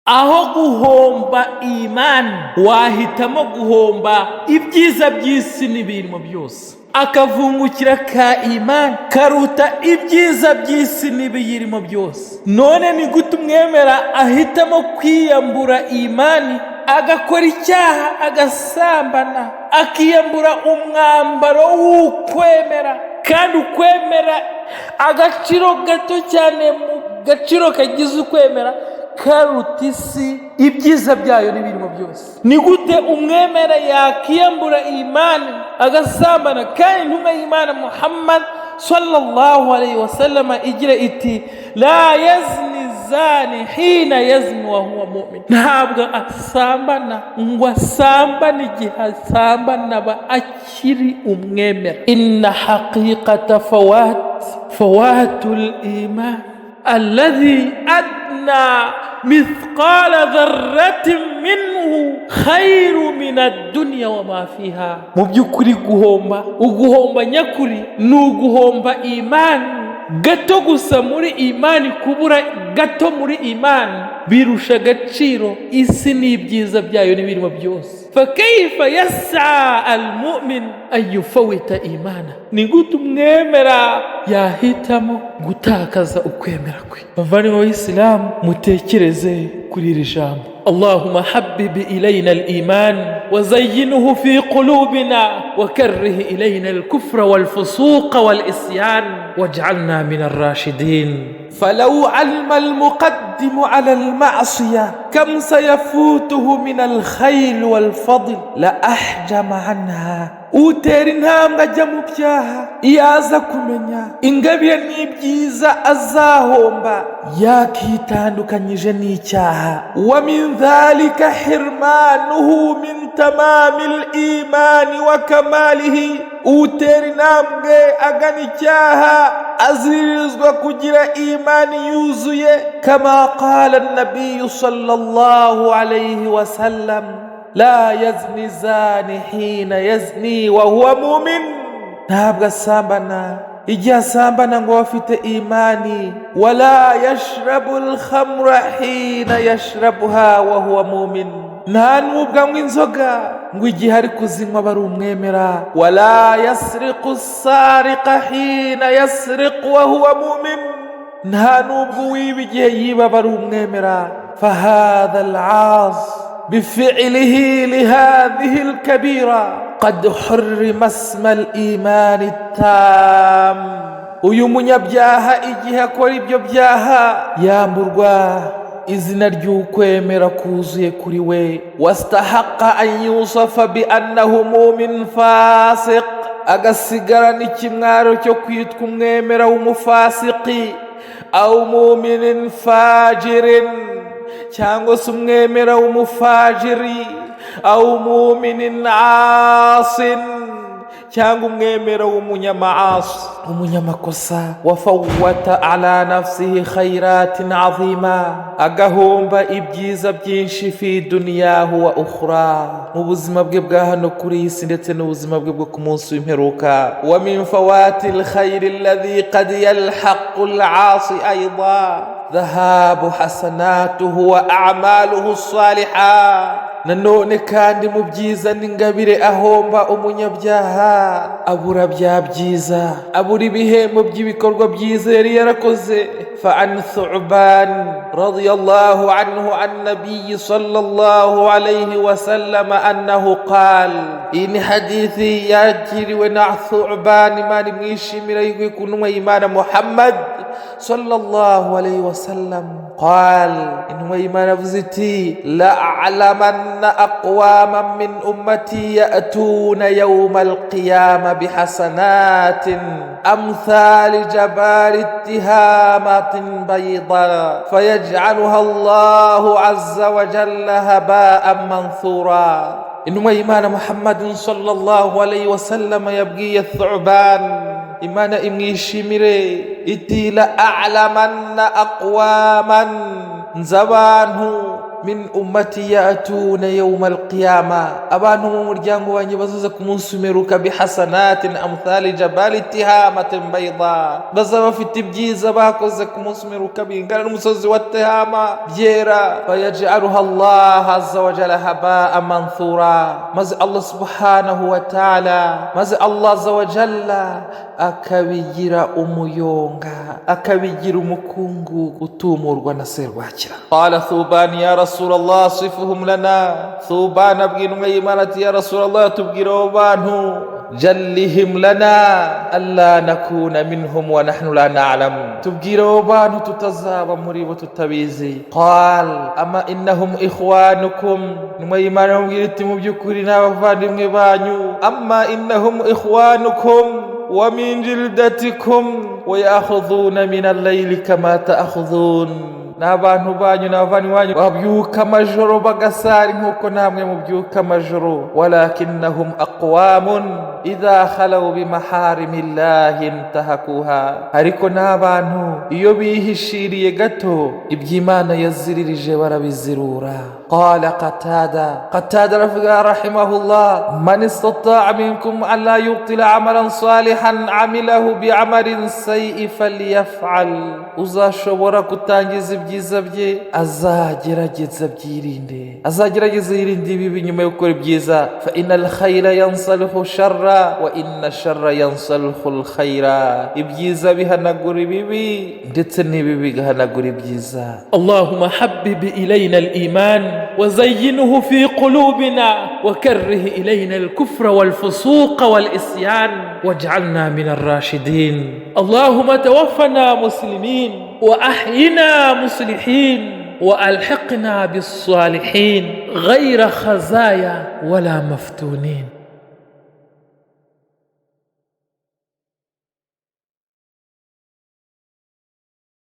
aho guhomba imani wahitamo guhomba ibyiza by'isi n'ibirimo byose, akavungukira ka imani karuta ibyiza by'isi n'ibiyirimo byose. None ni gute umwemera ahitamo kwiyambura imani agakora icyaha, agasambana, akiyambura umwambaro w'ukwemera, kandi ukwemera agaciro gato cyane mu gaciro kagize ukwemera karuta isi ibyiza byayo n'ibirimo byose? Ni gute umwemera yakiyambura imani agasambana, kandi intumwa y'Imana Muhammad sallallahu alayhi wa sallam igira iti la yazni zani hina yazni wa huwa mu'min. Ntabwo asambana ngo asambane igihe asambana aba akiri umwemera. Inna haqiqata fawatul iman alladhi adna mithqala dharratin minhu khairu min ad-dunya wa ma fiha. Mu by'ukuri uguhomba nyakuri ni uguhomba imani gato gusa muri imani. Kubura gato muri imani birusha agaciro isi n'ibyiza byayo n'ibirimo byose. Fakayfa yas'a al-mu'min an yufawita imana. Ni gute umwemera yahitamo gutakaza ukwemera kwe? Bavandimwe b'Isilamu, mutekereze kuri iri jambo. اللهم حبب إلينا الإيمان وزينه في قلوبنا وكره إلينا الكفر والفسوق والإسيان واجعلنا من الراشدين. فلو علم المقدم على المعصية كم سيفوته من الخير والفضل لأحجم عنها. utera intambwe ajya mu byaha iyo aza kumenya ingabire n'ibyiza azahomba yakitandukanyije n'icyaha. wa min dhalika hirmanuhu min tamamil imani wa kamalihi. utera intambwe agana icyaha aziririzwa kugira imani yuzuye, kama qala an-nabiy sallallahu alayhi wa sallam la yazni zani hina yazni wa huwa mu'min. Ntabwo asambana igihe asambana ngo afite imani. wala yashrabu al-khamra hina yashrabuha wa huwa mu'min. nta nubwo anywa inzoga ngo igihe ari kuzinywa aba ari umwemera. wala yasriqu as-sariqa hina yasriqu wa huwa mu'min. nta nubwo wiba igihe yiba aba ari umwemera. fahadha al-'aas بفعله لهذه الكبيرة قد حرم اسم الإيمان التام. uyu munyabyaha igihe akora ibyo byaha yamburwa izina ry'ukwemera kuzuye kuri we. wastahaqa an yusafa bi annahu mu'min fasiq. agasigara n'ikimwaro cyo kwitwa umwemera w'umufasiki au mu'minin fajirin, cyangwa se umwemera w'umufajiri, au mu'minin asin, cyangwa umwemera w'umunyamaasi, umunyamakosa. wafawwata ala nafsihi khairatin azima. agahomba ibyiza byinshi fi dunyahu wa ukhra, mu buzima bwe bwa hano kuri iyi si ndetse n'ubuzima bwe bwo ku munsi w'imperuka. wa min fawatil khayri alladhi qad yalhaqu al-'asi aydan dhahabu hasanatuhu wa a'maluhu as-salihah. nanone kandi mu byiza n'ingabire ahomba umunyabyaha abura bya byiza, abura ibihembo by'ibikorwa byiza yari yarakoze. fa an Thu'ban radiyallahu anhu an nabiy sallallahu alayhi wa sallam annahu qala. iyi ni hadithi yakiriwe na Thu'ban, Imana imwishimira yigwe ku ntumwa y'Imana Muhammad sallallahu alayhi wa sallam. qala, intumwa y'Imana avuze iti la a'lamanna aqwaman min ummati ya'tuna yawma al-qiyamah bihasanatin amthali jabari ittihamatin bayda fayaj'aluha Allahu azza wa jalla haba'an manthura. intumwa y'Imana Muhammadin sallallahu alayhi wa sallam yabwiye Thu'ban, Imana imwishimire, iti la a'lamanna aqwaman, nzabantu min ummati ya'tuna yawm al-qiyama, abantu mu muryango wanjye bazaza ku munsi w'imperuka bihasanatin amthali jabali tihamatin bayda, bazaba bafite ibyiza bakoze ku munsi w'imperuka bingana n'umusozi wa Tihama byera. Fayaj'aluha Allah azza wa jalla haba'an manthura, maze Allah subhanahu wa ta'ala, maze Allah azza wa jalla akabigira umuyonga, akabigira umukungu utumurwa na serwakira. Qala Thuban ya Rasulallah sifuhum lana, Thuban abwira umwe y'Imana ati ya Rasulallah tubwire abo bantu, jallihim lana alla nakuna minhum wa nahnu la na'lam, tubwire abo bantu tutazaba muri bo tutabizi. Qal ama innahum ikhwanukum, umwe y'Imana amubwira iti mu by'ukuri n'abavandimwe banyu. Amma innahum ikhwanukum wa min jildatikum wa ya'khudhuna min al-layli kama ta'khudhun, n'abantu banyu n'abavandimwe banyu babyuka amajoro bagasari nk'uko namwe mubyuka amajoro. Walakinnahum aqwamun idha khalaw bimaharimillahi intahakuha, ariko n'abantu iyo bihishiriye gato iby'Imana yaziririje barabizirura. Qala Qatada rafiqa rahimahullah, man istata'a minkum an la yubtila amalan salihan amilahu bi'amalin sayyi falyaf'al, uzashobora kutangiza ibyiza bye azagerageza byirinde, azagerageza yirinde ibibi nyuma yo gukora ibyiza. Fa innal khayra yansalihu sharra wa inna sharra yansalihu al-khayra, ibyiza bihanagura ibibi ndetse n'ibibi bihanagura ibyiza. Allahumma habbib ilayna al-iman وزينه في قلوبنا وكره إلينا الكفر والفسوق والإسيان واجعلنا من الراشدين. اللهم توفنا مسلمين وأحينا مصلحين وألحقنا بالصالحين غير خزايا ولا مفتونين.